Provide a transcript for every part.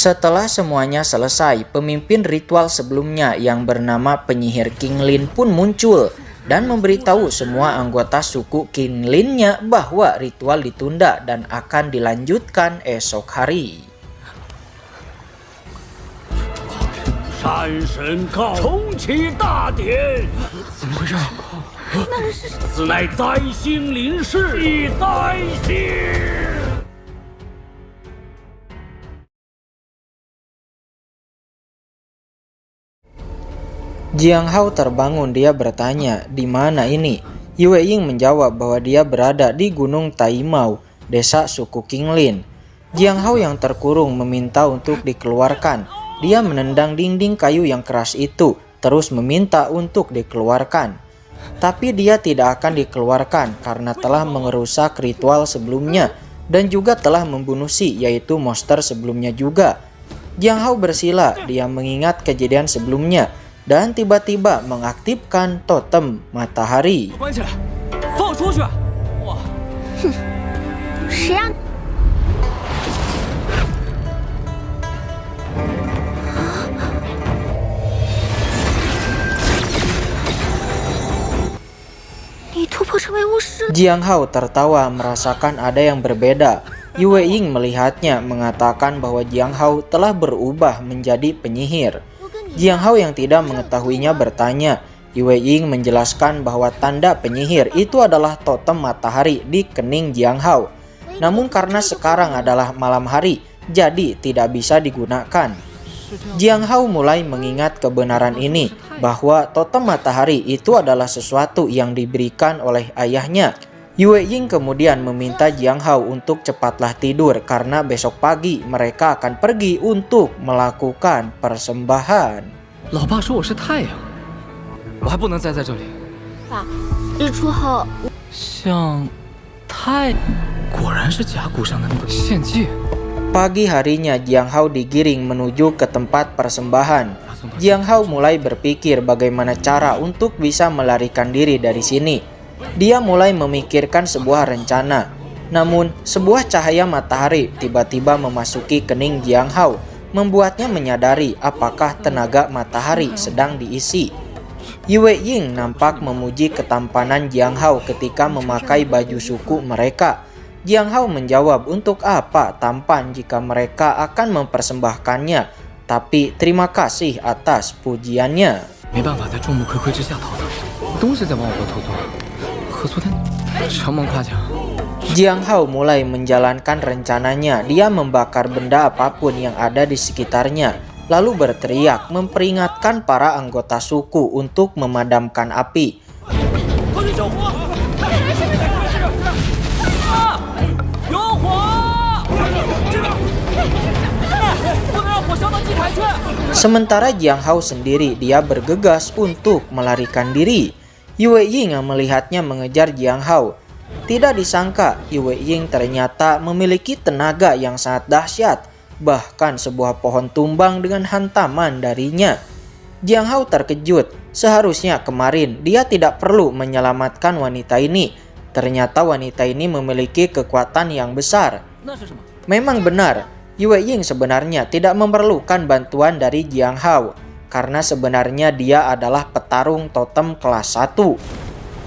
Setelah semuanya selesai, pemimpin ritual sebelumnya yang bernama penyihir King Lin pun muncul dan memberitahu semua anggota suku King Lin-nya bahwa ritual ditunda dan akan dilanjutkan esok hari. 山神告重启大典，怎么回事？此乃灾星临世，以灾星。 Jiang Hao terbangun, dia bertanya, di mana ini? Yue Ying menjawab bahwa dia berada di Gunung Taimao, desa suku King Lin. Jiang Hao yang terkurung meminta untuk dikeluarkan. Dia menendang dinding kayu yang keras itu, terus meminta untuk dikeluarkan. Tapi dia tidak akan dikeluarkan karena telah mengerusak ritual sebelumnya dan juga telah membunuh Si, yaitu monster sebelumnya juga. Jiang Hao bersila, dia mengingat kejadian sebelumnya dan tiba-tiba mengaktifkan totem matahari. Jiang Hao tertawa merasakan ada yang berbeda. Yue Ying melihatnya mengatakan bahwa Jiang Hao telah berubah menjadi penyihir. Jiang Hao yang tidak mengetahuinya bertanya. Yue Ying menjelaskan bahwa tanda penyihir itu adalah totem matahari di kening Jiang Hao. Namun karena sekarang adalah malam hari, jadi tidak bisa digunakan. Jiang Hao mulai mengingat kebenaran ini, bahwa totem matahari itu adalah sesuatu yang diberikan oleh ayahnya. Yue Ying kemudian meminta Jiang Hao untuk cepatlah tidur karena besok pagi mereka akan pergi untuk melakukan persembahan. 老爸说我是太阳，我还不能待在这里。爸，日出后，像太，果然是甲骨上的那个献祭。 Pagi harinya Jiang Hao digiring menuju ke tempat persembahan. Jiang Hao mulai berpikir bagaimana cara untuk bisa melarikan diri dari sini. Dia mulai memikirkan sebuah rencana. Namun, sebuah cahaya matahari tiba-tiba memasuki kening Jiang Hao, membuatnya menyadari apakah tenaga matahari sedang diisi. Yue Ying nampak memuji ketampanan Jiang Hao ketika memakai baju suku mereka. Jiang Hao menjawab untuk apa tampan jika mereka akan mempersembahkannya, tapi terima kasih atas pujiannya. 没办法在众目睽睽之下逃走，都是在往我国偷做，和昨天承蒙夸奖。 Jiang Hao mulai menjalankan rencananya. Dia membakar benda apapun yang ada di sekitarnya, lalu berteriak memperingatkan para anggota suku untuk memadamkan api. Sementara Jiang Hao sendiri, dia bergegas untuk melarikan diri. Yue Ying yang melihatnya mengejar Jiang Hao. Tidak disangka, Yue Ying ternyata memiliki tenaga yang sangat dahsyat. Bahkan sebuah pohon tumbang dengan hantaman darinya. Jiang Hao terkejut. Seharusnya kemarin dia tidak perlu menyelamatkan wanita ini. Ternyata wanita ini memiliki kekuatan yang besar. Memang benar, Yue Ying sebenarnya tidak memerlukan bantuan dari Jiang Hao, karena sebenarnya dia adalah petarung totem kelas 1.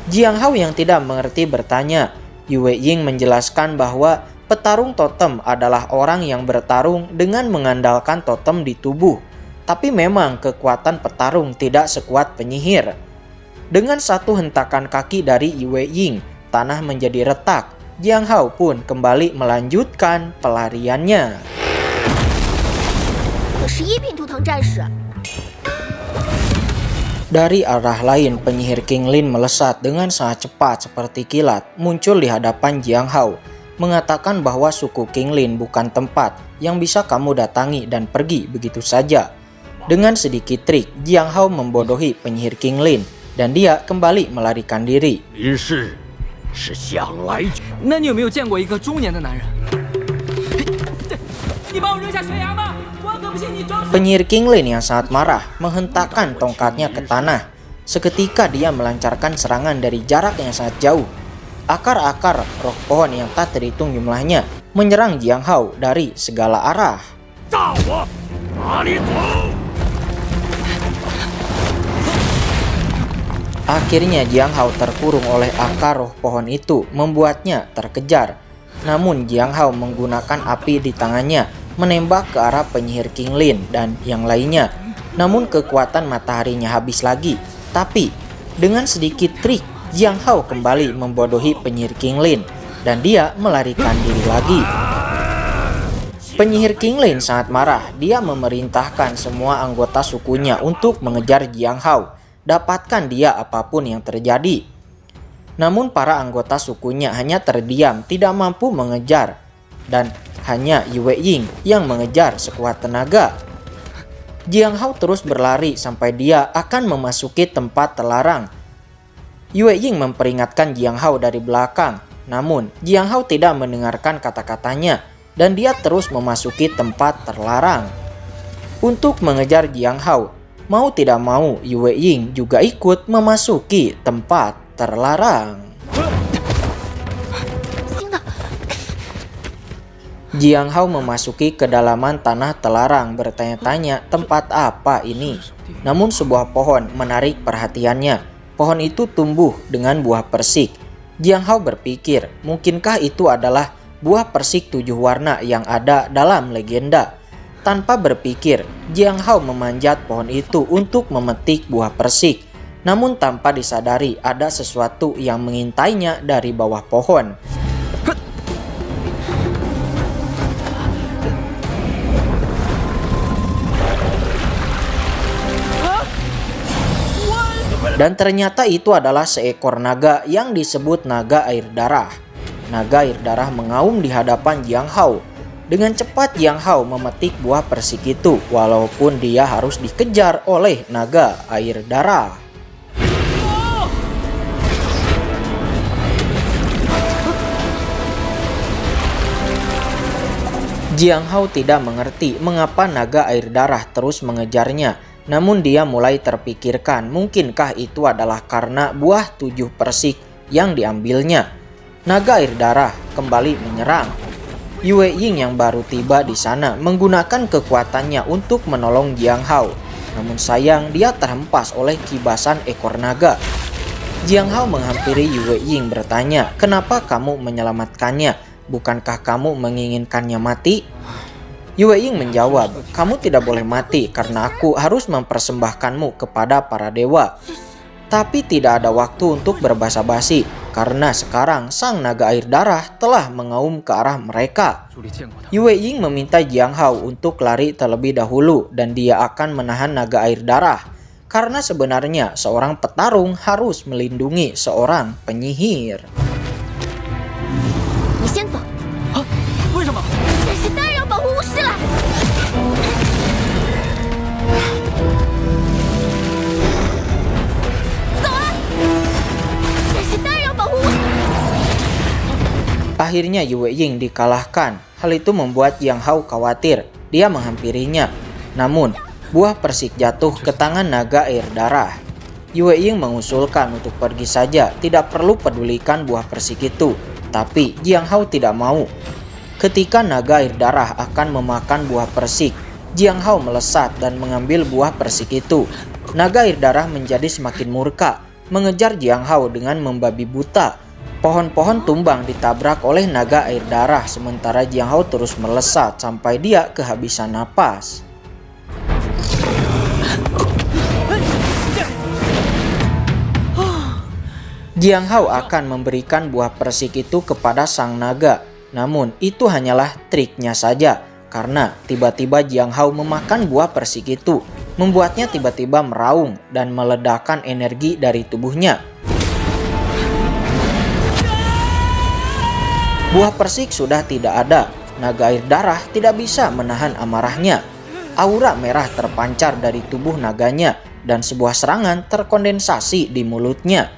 Jiang Hao yang tidak mengerti bertanya. Yue Ying menjelaskan bahwa petarung totem adalah orang yang bertarung dengan mengandalkan totem di tubuh. Tapi memang kekuatan petarung tidak sekuat penyihir. Dengan satu hentakan kaki dari Yue Ying, tanah menjadi retak. Jiang Hao pun kembali melanjutkan pelariannya. Dari arah lain, penyihir King Lin melesat dengan sangat cepat seperti kilat, muncul di hadapan Jiang Hao, mengatakan bahwa suku King Lin bukan tempat yang bisa kamu datangi dan pergi begitu saja. Dengan sedikit trik, Jiang Hao membodohi penyihir King Lin dan dia kembali melarikan diri. 是想来。那你有没有见过一个中年的男人？你把我扔下悬崖吗？我可不信你装。 Penyihir King Lin yang sangat marah menghentakkan tongkatnya ke tanah. Seketika dia melancarkan serangan dari jarak yang sangat jauh. Akar-akar roh pohon yang tak terhitung jumlahnya menyerang Jiang Hao dari segala arah. 炸我！哪里走？ Akhirnya Jiang Hao terkurung oleh akar roh pohon itu, membuatnya terkejar. Namun Jiang Hao menggunakan api di tangannya, menembak ke arah penyihir King Lin dan yang lainnya. Namun kekuatan mataharinya habis lagi. Tapi dengan sedikit trik, Jiang Hao kembali membodohi penyihir King Lin dan dia melarikan diri lagi. Penyihir King Lin sangat marah. Dia memerintahkan semua anggota sukunya untuk mengejar Jiang Hao. Dapatkan dia apapun yang terjadi. Namun para anggota sukunya hanya terdiam, tidak mampu mengejar. Dan hanya Yue Ying yang mengejar sekuat tenaga. Jiang Hao terus berlari sampai dia akan memasuki tempat terlarang. Yue Ying memperingatkan Jiang Hao dari belakang. Namun Jiang Hao tidak mendengarkan kata-katanya dan dia terus memasuki tempat terlarang. Untuk mengejar Jiang Hao, mau tidak mau Yue Ying juga ikut memasuki tempat terlarang. Jiang Hao memasuki kedalaman tanah terlarang, bertanya-tanya tempat apa ini. Namun sebuah pohon menarik perhatiannya. Pohon itu tumbuh dengan buah persik. Jiang Hao berpikir, mungkinkah itu adalah buah persik 7 warna yang ada dalam legenda? Tanpa berpikir, Jiang Hao memanjat pohon itu untuk memetik buah persik. Namun tanpa disadari ada sesuatu yang mengintainya dari bawah pohon. Dan ternyata itu adalah seekor naga yang disebut naga air darah. Naga air darah mengaum di hadapan Jiang Hao. Dengan cepat Jiang Hao memetik buah persik itu, walaupun dia harus dikejar oleh naga air darah. Jiang Hao tidak mengerti mengapa naga air darah terus mengejarnya. Namun dia mulai terpikirkan, mungkinkah itu adalah karena buah 7 persik yang diambilnya. Naga air darah kembali menyerang. Yue Ying yang baru tiba di sana menggunakan kekuatannya untuk menolong Jiang Hao. Namun sayang dia terhempas oleh kibasan ekor naga. Jiang Hao menghampiri Yue Ying bertanya, kenapa kamu menyelamatkannya? Bukankah kamu menginginkannya mati? Yue Ying menjawab, kamu tidak boleh mati karena aku harus mempersembahkanmu kepada para dewa. Tapi tidak ada waktu untuk berbasa-basi, karena sekarang sang naga air darah telah mengaum ke arah mereka. Yue Ying meminta Jiang Hao untuk lari terlebih dahulu dan dia akan menahan naga air darah. Karena sebenarnya seorang petarung harus melindungi seorang penyihir. 你先走。啊？为什么？ 这是当然要保护巫师了。走啊！这是当然要保护巫师。 Akhirnya Yue Ying dikalahkan. Hal itu membuat Jiang Hao khawatir. Dia menghampirinya. Namun, buah persik jatuh ke tangan naga air darah. Yue Ying mengusulkan untuk pergi saja, tidak perlu pedulikan buah persik itu. Tapi Jiang Hao tidak mau. Ketika naga air darah akan memakan buah persik, Jiang Hao melesat dan mengambil buah persik itu. Naga air darah menjadi semakin murka, mengejar Jiang Hao dengan membabi buta. Pohon-pohon tumbang ditabrak oleh naga air darah, sementara Jiang Hao terus melesat sampai dia kehabisan napas. Jiang Hao akan memberikan buah persik itu kepada sang naga. Namun itu hanyalah triknya saja, karena tiba-tiba Jiang Hao memakan buah persik itu, membuatnya tiba-tiba meraung dan meledakkan energi dari tubuhnya. Buah persik sudah tidak ada. Naga air darah tidak bisa menahan amarahnya. Aura merah terpancar dari tubuh naganya dan sebuah serangan terkondensasi di mulutnya.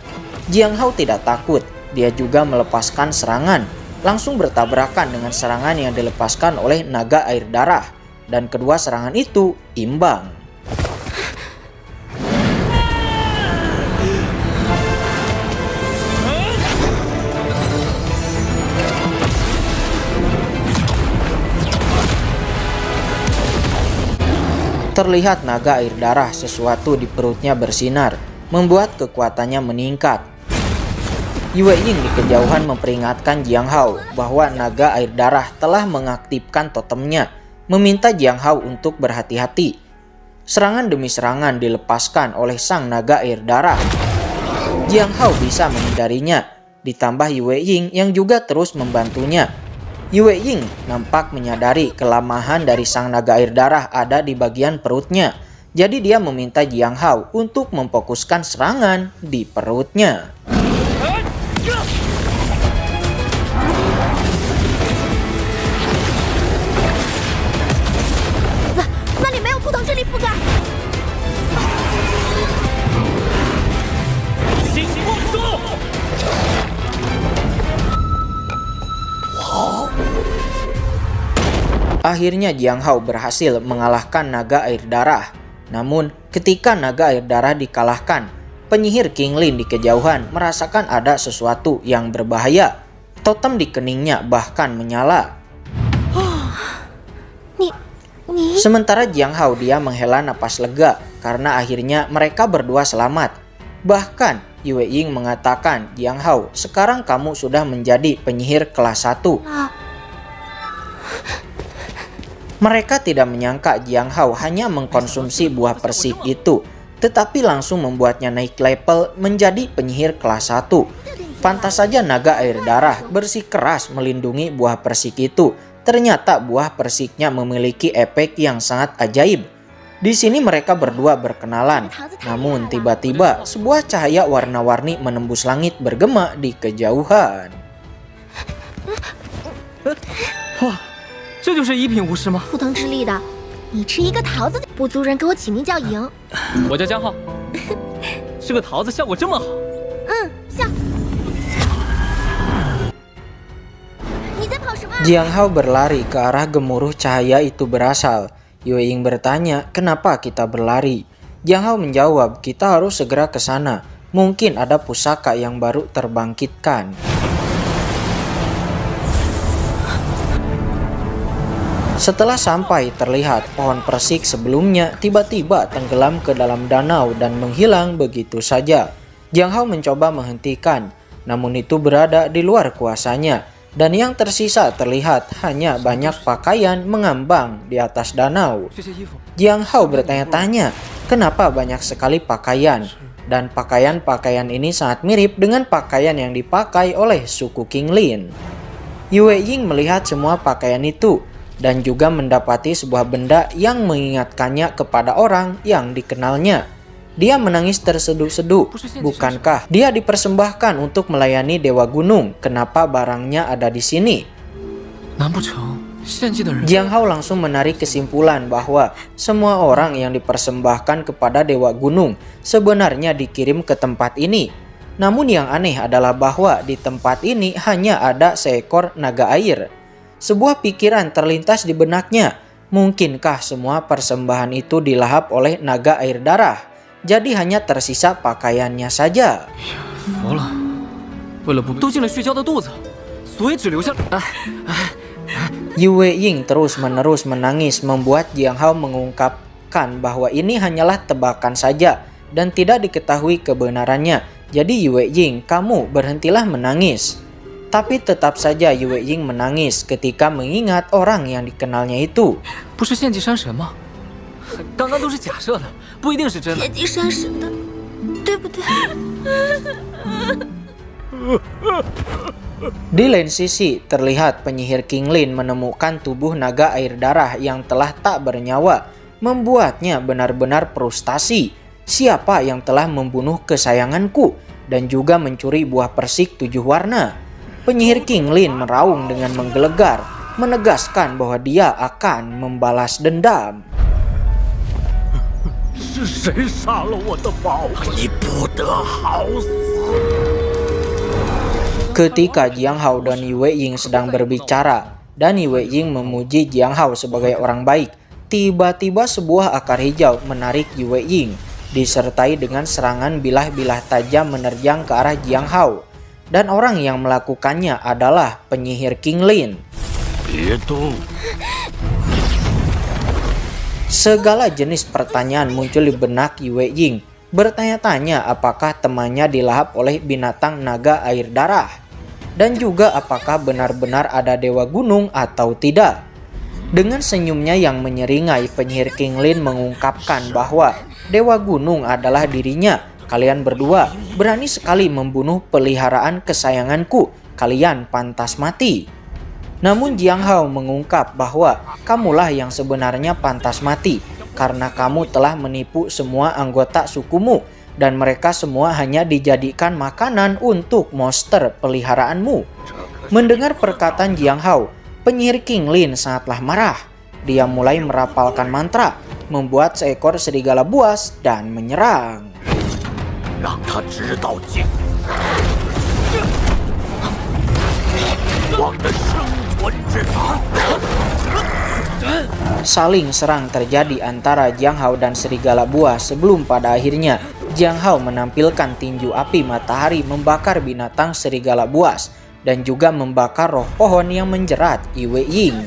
Jiang Hao tidak takut. Dia juga melepaskan serangan, langsung bertabrakan dengan serangan yang dilepaskan oleh naga air darah, dan kedua serangan itu imbang. Terlihat naga air darah sesuatu di perutnya bersinar, membuat kekuatannya meningkat. Yue Ying di kejauhan memperingatkan Jiang Hao bahwa naga air darah telah mengaktifkan totemnya, meminta Jiang Hao untuk berhati-hati. Serangan demi serangan dilepaskan oleh sang naga air darah. Jiang Hao bisa menghindarinya, ditambah Yue Ying yang juga terus membantunya. Yue Ying nampak menyadari kelemahan dari sang naga air darah ada di bagian perutnya. Jadi dia meminta Jiang Hao untuk memfokuskan serangan di perutnya. 那里没有图腾之力覆盖。 星光术， Akhirnya Jiang Hao berhasil mengalahkan naga air darah. Namun ketika naga air darah dikalahkan, penyihir King Lin di kejauhan merasakan ada sesuatu yang berbahaya. Totem di keningnya bahkan menyala. Sementara Jiang Hao dia menghela napas lega karena akhirnya mereka berdua selamat. Bahkan Yue Ying mengatakan, Jiang Hao, sekarang kamu sudah menjadi penyihir kelas 1. Mereka tidak menyangka Jiang Hao hanya mengkonsumsi buah persik itu, tetapi langsung membuatnya naik level menjadi penyihir kelas 1. Pantas saja naga air darah bersikeras melindungi buah persik itu. Ternyata buah persiknya memiliki efek yang sangat ajaib. Di sini mereka berdua berkenalan. Namun tiba-tiba sebuah cahaya warna-warni menembus langit bergema di kejauhan. 哇，这就是一品巫师吗？ 图腾之力的，你吃一个桃子，不族人给我起名叫莹。 我叫江浩，吃个桃子效果这么好。 像。你在跑什么？ Jiang Hao berlari ke arah gemuruh cahaya itu berasal. Yue Ying bertanya, kenapa kita berlari? Jiang Hao menjawab, kita harus segera ke sana. Mungkin ada pusaka yang baru terbangkitkan. Setelah sampai, terlihat pohon persik sebelumnya tiba-tiba tenggelam ke dalam danau dan menghilang begitu saja. Jiang Hao mencoba menghentikan, namun itu berada di luar kuasanya. Dan yang tersisa terlihat hanya banyak pakaian mengambang di atas danau. Jiang Hao bertanya-tanya, kenapa banyak sekali pakaian? Dan pakaian-pakaian ini sangat mirip dengan pakaian yang dipakai oleh suku King Lin. Yue Ying melihat semua pakaian itu dan juga mendapati sebuah benda yang mengingatkannya kepada orang yang dikenalnya. Dia menangis terseduh-seduh. Bukankah dia dipersembahkan untuk melayani Dewa Gunung? Kenapa barangnya ada di sini? Jiang Hao langsung menarik kesimpulan bahwa semua orang yang dipersembahkan kepada Dewa Gunung sebenarnya dikirim ke tempat ini. Namun yang aneh adalah bahwa di tempat ini hanya ada seekor naga air. Sebuah pikiran terlintas di benaknya. Mungkinkah semua persembahan itu dilahap oleh naga air darah? Jadi hanya tersisa pakaiannya saja. Yue Ying terus-menerus menangis membuat Jiang Hao mengungkapkan bahwa ini hanyalah tebakan saja dan tidak diketahui kebenarannya. Jadi Yue Ying, kamu berhentilah menangis. Tapi tetap saja Yue Ying menangis ketika mengingat orang yang dikenalnya itu. 刚刚都是假设的，不一定是真的。铁骑山神的，对不对？ Di lain sisi, terlihat penyihir King Lin menemukan tubuh naga air darah yang telah tak bernyawa, membuatnya benar-benar frustasi. Siapa yang telah membunuh kesayanganku dan juga mencuri buah persik 7 warna? Penyihir King Lin meraung dengan menggelegar, menegaskan bahwa dia akan membalas dendam. 是谁杀了我的宝贝？你不得好死！ Ketika Jiang Hao dan Yue Ying sedang berbicara dan Yue Ying memuji Jiang Hao sebagai orang baik, tiba-tiba sebuah akar hijau menarik Yue Ying, disertai dengan serangan bilah-bilah tajam menerjang ke arah Jiang Hao. Dan orang yang melakukannya adalah penyihir King Lin. 别动！ 你怎么了？ Jiang Hao 你怎么了？ Jiang Hao 你怎么了？ Jiang Hao 别动！ Di lain sisi, terlihat penyihir King Lin Segala jenis pertanyaan muncul di benak Yue Ying. Bertanya-tanya apakah temannya dilahap oleh binatang naga air darah. Dan juga apakah benar-benar ada dewa gunung atau tidak. Dengan senyumnya yang menyeringai, penyihir King Lin mengungkapkan bahwa dewa gunung adalah dirinya. Kalian berdua berani sekali membunuh peliharaan kesayanganku. Kalian pantas mati. Namun Jiang Hao mengungkap bahwa kamulah yang sebenarnya pantas mati karena kamu telah menipu semua anggota sukumu dan mereka semua hanya dijadikan makanan untuk monster peliharaanmu. Mendengar perkataan Jiang Hao, penyihir King Lin sangatlah marah. Dia mulai merapalkan mantra, membuat seekor serigala buas dan menyerang. 让他知道我的生存之道。 Saling serang terjadi antara Jiang Hao dan serigala buas sebelum pada akhirnya Jiang Hao menampilkan tinju api matahari membakar binatang serigala buas dan juga membakar roh pohon yang menjerat Yue Ying.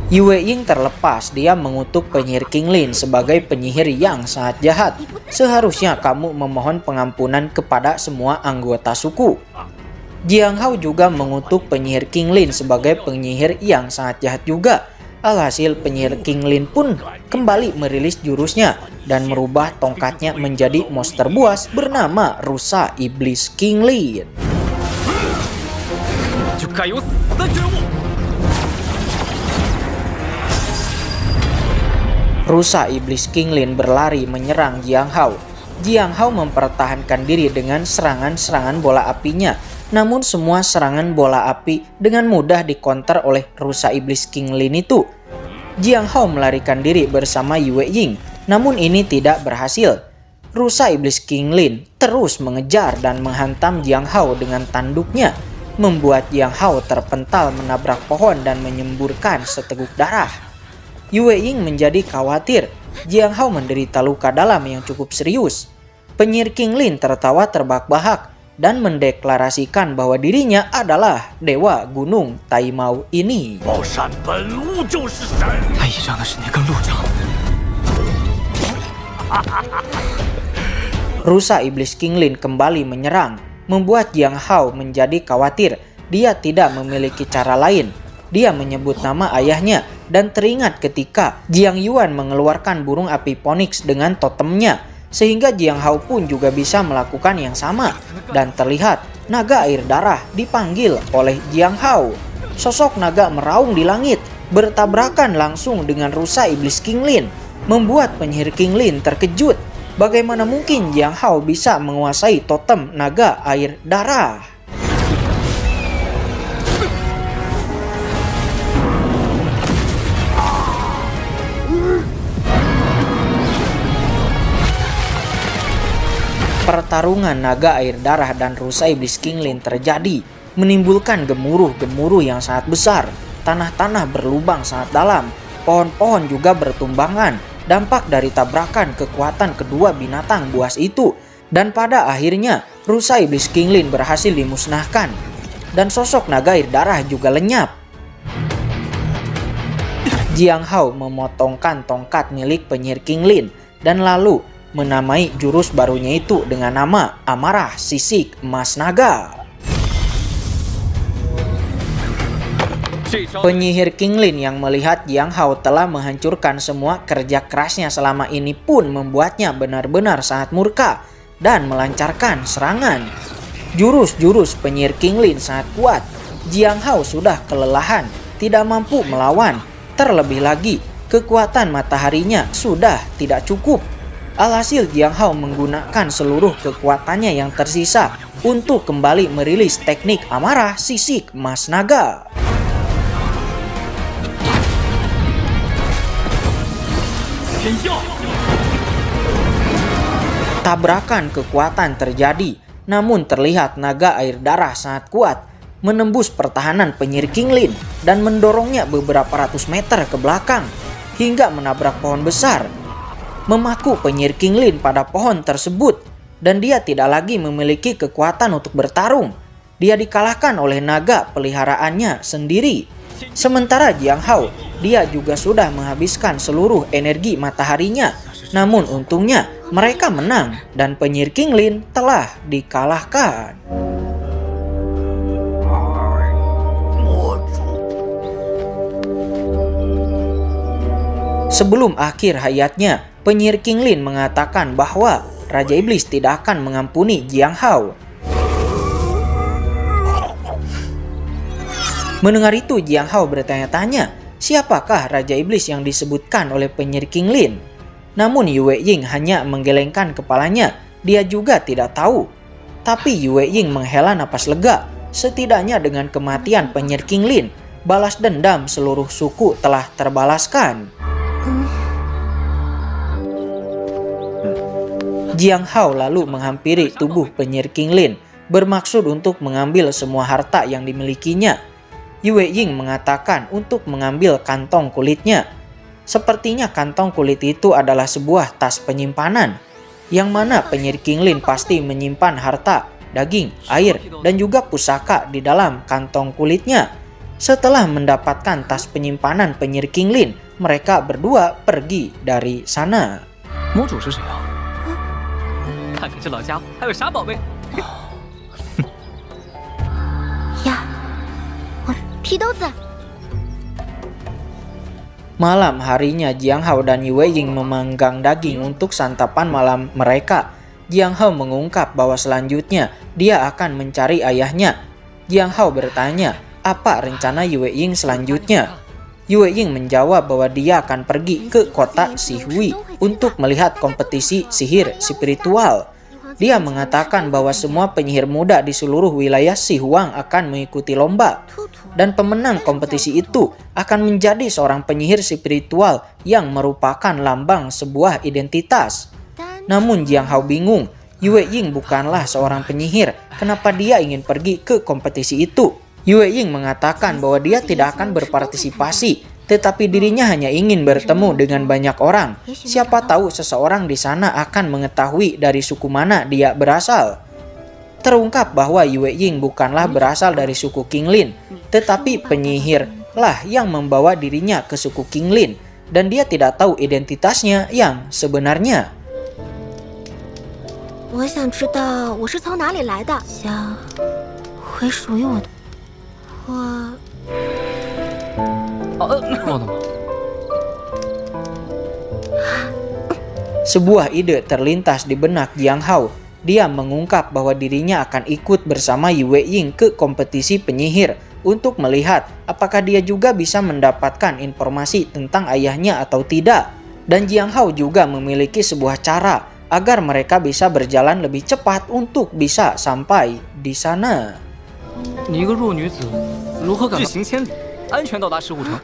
Yue Ying terlepas, dia mengutuk penyihir King Lin sebagai penyihir yang sangat jahat. Seharusnya kamu memohon pengampunan kepada semua anggota suku. Jiang Hao juga mengutuk penyihir King Lin sebagai penyihir yang sangat jahat juga. Alhasil penyihir King Lin pun kembali merilis jurusnya dan merubah tongkatnya menjadi monster buas bernama Rusa Iblis King Lin. Rusa Iblis King Lin berlari menyerang Jiang Hao. Jiang Hao mempertahankan diri dengan serangan-serangan bola apinya. Namun semua serangan bola api dengan mudah dikonter oleh Rusa Iblis King Lin itu. Jiang Hao melarikan diri bersama Yue Ying, namun ini tidak berhasil. Rusa Iblis King Lin terus mengejar dan menghantam Jiang Hao dengan tanduknya, membuat Jiang Hao terpental menabrak pohon dan menyemburkan seteguk darah. Yue Ying menjadi khawatir. Jiang Hao menderita luka dalam yang cukup serius. Penyihir King Lin tertawa terbahak-bahak dan mendeklarasikan bahwa dirinya adalah dewa gunung Taimao ini. Rusa Iblis King Lin kembali menyerang, membuat Jiang Hao menjadi khawatir. Dia tidak memiliki cara lain. Dia menyebut nama ayahnya dan teringat ketika Jiang Yuan mengeluarkan burung api Phoenix dengan totemnya, sehingga Jiang Hao pun juga bisa melakukan yang sama. Dan terlihat naga air darah dipanggil oleh Jiang Hao. Sosok naga meraung di langit, bertabrakan langsung dengan Rusa Iblis King Lin, membuat penyihir King Lin terkejut. Bagaimana mungkin Jiang Hao bisa menguasai totem naga air darah? Pertarungan naga air darah dan Rusa Iblis King Lin terjadi, menimbulkan gemuruh-gemuruh yang sangat besar. Tanah-tanah berlubang sangat dalam, pohon-pohon juga bertumbangan, dampak dari tabrakan kekuatan kedua binatang buas itu. Dan pada akhirnya, Rusa Iblis King Lin berhasil dimusnahkan, dan sosok naga air darah juga lenyap. Jiang Hao memotongkan tongkat milik penyihir King Lin, dan lalu menamai jurus barunya itu dengan nama Amarah Sisik Emas Naga. Penyihir King Lin yang melihat Jiang Hao telah menghancurkan semua kerja kerasnya selama ini pun membuatnya benar-benar sangat murka dan melancarkan serangan. Jurus-jurus penyihir King Lin sangat kuat. Jiang Hao sudah kelelahan, tidak mampu melawan. Terlebih lagi, kekuatan mataharinya sudah tidak cukup. Alhasil Jiang Hao menggunakan seluruh kekuatannya yang tersisa untuk kembali merilis teknik Amarah Sisik Emas Naga. Tabrakan kekuatan terjadi, namun terlihat naga air darah sangat kuat, menembus pertahanan penyihir King Lin dan mendorongnya beberapa ratus meter ke belakang hingga menabrak pohon besar, memaku penyihir King Lin pada pohon tersebut, dan dia tidak lagi memiliki kekuatan untuk bertarung. Dia dikalahkan oleh naga peliharaannya sendiri. Sementara Jiang Hao, dia juga sudah menghabiskan seluruh energi mataharinya. Namun untungnya mereka menang dan penyihir Qinglin telah dikalahkan. Sebelum akhir hayatnya, penyihir Qinglin mengatakan bahwa Raja Iblis tidak akan mengampuni Jiang Hao. Mendengar itu, Jiang Hao bertanya-tanya, siapakah Raja Iblis yang disebutkan oleh penyihir Qinglin? Namun Yue Ying hanya menggelengkan kepalanya, dia juga tidak tahu. Tapi Yue Ying menghela napas lega, setidaknya dengan kematian penyihir Qinglin, balas dendam seluruh suku telah terbalaskan. Jiang Hao lalu menghampiri tubuh penyihir Qinglin, bermaksud untuk mengambil semua harta yang dimilikinya. Yue Ying mengatakan untuk mengambil kantong kulitnya. Sepertinya kantong kulit itu adalah sebuah tas penyimpanan, yang mana penyihir Qinglin pasti menyimpan harta, daging, air, dan juga pusaka di dalam kantong kulitnya. Setelah mendapatkan tas penyimpanan penyihir Qinglin, mereka berdua pergi dari sana. 魔主是谁啊？看看这老家伙还有啥宝贝？呀，皮兜子。 Malam harinya, Jiang Hao dan Yue Ying memanggang daging untuk santapan malam mereka. Jiang Hao mengungkap bahwa selanjutnya dia akan mencari ayahnya. Jiang Hao bertanya, apa rencana Yue Ying selanjutnya? Yue Ying menjawab bahwa dia akan pergi ke kota Sihui untuk melihat kompetisi sihir spiritual. Dia mengatakan bahwa semua penyihir muda di seluruh wilayah Sihuang akan mengikuti lomba. Dan pemenang kompetisi itu akan menjadi seorang penyihir spiritual yang merupakan lambang sebuah identitas. Namun Jiang Hao bingung, Yue Ying bukanlah seorang penyihir, kenapa dia ingin pergi ke kompetisi itu? Yue Ying mengatakan bahwa dia tidak akan berpartisipasi, tetapi dirinya hanya ingin bertemu dengan banyak orang. Siapa tahu seseorang di sana akan mengetahui dari suku mana dia berasal. Terungkap bahwa Yue Ying bukanlah berasal dari suku Qinglin, tetapi penyihirlah yang membawa dirinya ke suku Qinglin, dan dia tidak tahu identitasnya yang sebenarnya. 我想知道我是从哪里来的，想回属于我的。忘了吗？ Sebuah ide terlintas di benak Jiang Hao. Dia mengungkap bahwa dirinya akan ikut bersama Yue Ying ke kompetisi penyihir untuk melihat apakah dia juga bisa mendapatkan informasi tentang ayahnya atau tidak. Dan Jiang Hao juga memiliki sebuah cara agar mereka bisa berjalan lebih cepat untuk bisa sampai di sana. 你一个弱女子，如何敢日行千里，安全到达石虎城？